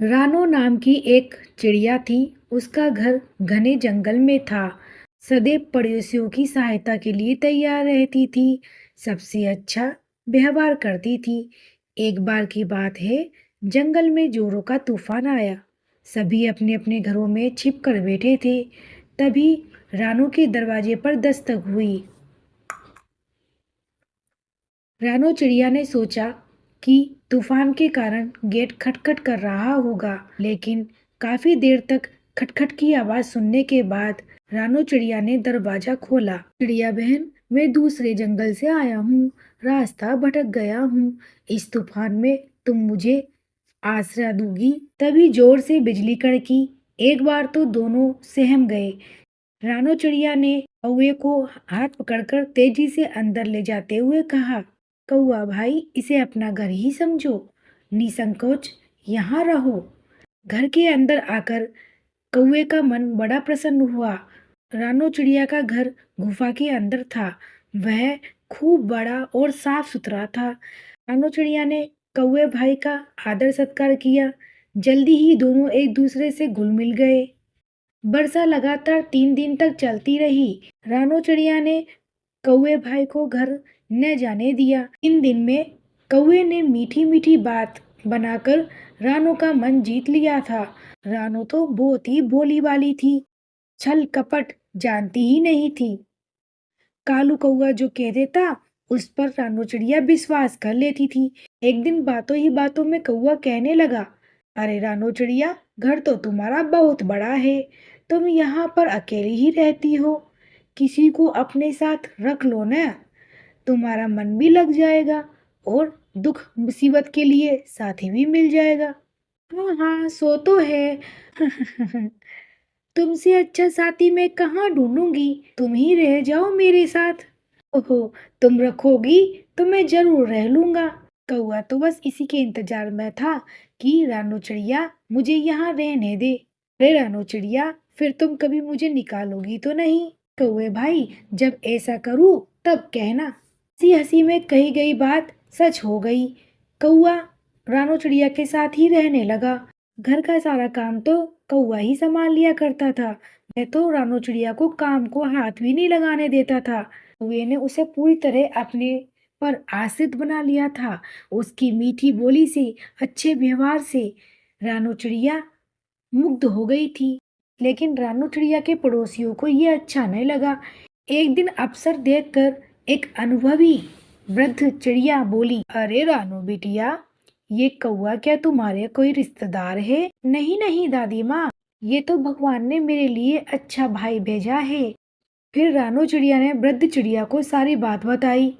रानो नाम की एक चिड़िया थी। उसका घर घने जंगल में था। सदैव पड़ोसियों की सहायता के लिए तैयार रहती थी। सबसे अच्छा व्यवहार करती थी। एक बार की बात है, जंगल में जोरों का तूफान आया। सभी अपने अपने घरों में छिप कर बैठे थे। तभी रानो के दरवाजे पर दस्तक हुई। रानो चिड़िया ने सोचा कि तूफान के कारण गेट खटखट कर रहा होगा, लेकिन काफी देर तक खटखट की आवाज सुनने के बाद रानो चिड़िया ने दरवाजा खोला। चिड़िया बहन, मैं दूसरे जंगल से आया हूँ। रास्ता भटक गया हूँ। इस तूफान में तुम मुझे आसरा दूंगी? तभी जोर से बिजली कड़की। एक बार तो दोनों सहम गए। रानो चिड़िया ने कौवे को हाथ पकड़कर तेजी से अंदर ले जाते हुए कहा, कौवा भाई, इसे अपना घर ही समझो। निसंकोच यहाँ रहो। घर के अंदर आकर कौवे का मन बड़ा प्रसन्न हुआ। रानो चिड़िया का घर गुफा के अंदर था। वह खूब बड़ा और साफ सुथरा था। रानो चिड़िया ने कौवे भाई का आदर सत्कार किया। जल्दी ही दोनों एक दूसरे से घुल मिल गए। वर्षा लगातार 3 दिन तक चलती रही। रानो चिड़िया ने कौवे भाई को घर न जाने दिया। इन दिन में कौवे ने मीठी मीठी बात बनाकर रानो का मन जीत लिया था। रानो तो बहुत ही भोली वाली थी। छल कपट जानती ही नहीं थी। कालू कौआ जो कह देता, उस पर रानो चिड़िया विश्वास कर लेती थी। एक दिन बातों ही बातों में कौआ कहने लगा, अरे रानो चिड़िया, घर तो तुम्हारा बहुत बड़ा है। तुम यहाँ पर अकेली ही रहती हो। किसी को अपने साथ रख लो ना। तुम्हारा मन भी लग जाएगा और दुख मुसीबत के लिए साथी भी मिल जाएगा। हाँ हाँ, सो तो है। तुमसे अच्छा साथी मैं कहाँ ढूंढूंगी? तुम ही रह जाओ मेरे साथ। ओहो, तुम रखोगी तो मैं जरूर रह लूंगा। कौआ तो बस इसी के इंतजार में था कि रानो चिड़िया मुझे यहाँ रहने दे। अरे रानो चिड़िया, फिर तुम कभी मुझे निकालोगी तो नहीं? कौवे भाई, जब ऐसा करूँ तब कहना। हंसी हंसी में कही गई बात सच हो गई। कौआ रानो चिड़िया के साथ ही रहने लगा। घर का सारा काम तो कौआ ही संभाल लिया करता था। मैं तो रानो चिड़िया को काम को हाथ भी नहीं लगाने देता था। कौवे ने उसे पूरी तरह अपने पर आश्रित बना लिया था। उसकी मीठी बोली से, अच्छे व्यवहार से रानो चिड़िया मुग्ध हो गई थी। लेकिन रानो चिड़िया के पड़ोसियों को ये अच्छा नहीं लगा। एक दिन अवसर देखकर एक अनुभवी वृद्ध चिड़िया बोली, अरे रानो बिटिया, ये कौवा क्या तुम्हारे कोई रिश्तेदार है? नहीं नहीं दादी माँ, ये तो भगवान ने मेरे लिए अच्छा भाई भेजा है। फिर रानो चिड़िया ने वृद्ध चिड़िया को सारी बात बताई।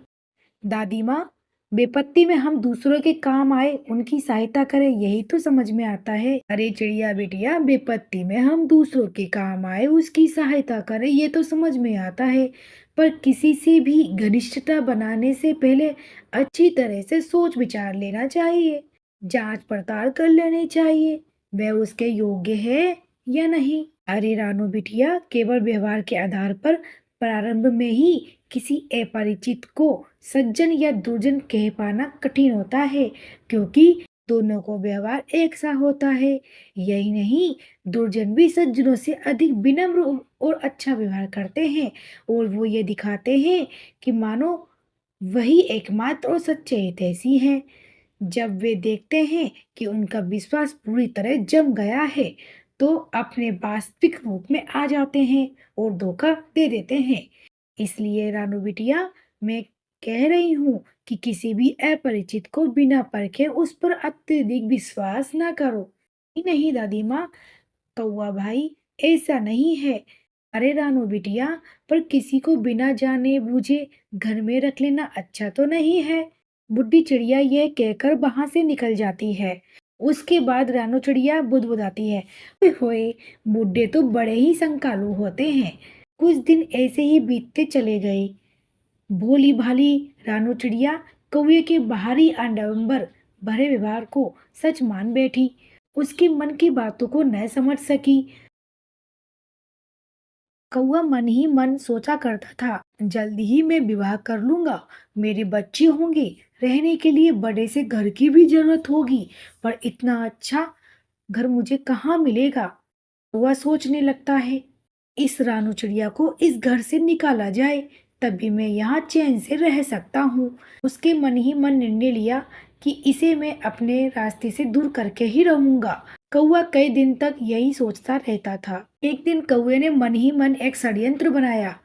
दादी माँ, विपत्ति में हम दूसरों के काम आए, उनकी सहायता करें, यही तो समझ में आता है। अरे चिड़िया बेटिया, विपत्ति में हम दूसरों के काम आए, उसकी सहायता करें, ये तो समझ में आता है। पर किसी से भी घनिष्ठता बनाने से पहले अच्छी तरह से सोच विचार लेना चाहिए। जांच पड़ताल कर लेनी चाहिए, वह उसके योग्य है या नहीं। अरे रानू बिटिया, केवल व्यवहार के आधार पर प्रारंभ में ही किसी अपरिचित को सज्जन या दुर्जन कह पाना कठिन होता है, क्योंकि दोनों को व्यवहार एक सा होता है। यही नहीं, दुर्जन भी सज्जनों से अधिक विनम्र और अच्छा व्यवहार करते हैं, और वो ये दिखाते हैं कि मानो वही एकमात्र और सच्चे हितैषी हैं। जब वे देखते हैं कि उनका विश्वास पूरी तरह जम गया है, तो अपने वास्तविक रूप में आ जाते हैं और धोखा दे देते हैं। इसलिए रानू बिटिया, मैं कह रही हूँ कि किसी भी अपरिचित को बिना परखे उस पर अत्यधिक विश्वास ना करो। नहीं दादी माँ, कौवा भाई, ऐसा नहीं है। अरे रानू बिटिया, पर किसी को बिना जाने बूझे घर में रख लेना अच्छा तो नहीं है। बुड्ढी चिड़िया यह कहकर वहां से निकल जाती है। उसके बाद रानू चिड़िया बुदबुदाती है, ओए होए, बुड्ढे तो बड़े ही संकालू होते हैं। कुछ दिन ऐसे ही बीतते चले गए। भोली भाली रानू चिड़िया कौवे के बाहरी आडंबर भरे व्यवहार को सच मान बैठी। उसके मन की बातों को न समझ सकी। कौआ मन ही मन सोचा करता था, जल्दी ही मैं विवाह कर लूंगा, मेरे बच्चे होंगे, रहने के लिए बड़े से घर की भी जरूरत होगी। पर इतना अच्छा घर मुझे कहाँ मिलेगा। वह सोचने लगता है, इस रानू चिड़िया को इस घर से निकाला जाए, तभी मैं यहाँ चैन से रह सकता हूँ। उसके मन ही मन निर्णय लिया कि इसे मैं अपने रास्ते से दूर करके ही रहूंगा। कौआ कई दिन तक यही सोचता रहता था। एक दिन कौए ने मन ही मन एक षड्यंत्र बनाया।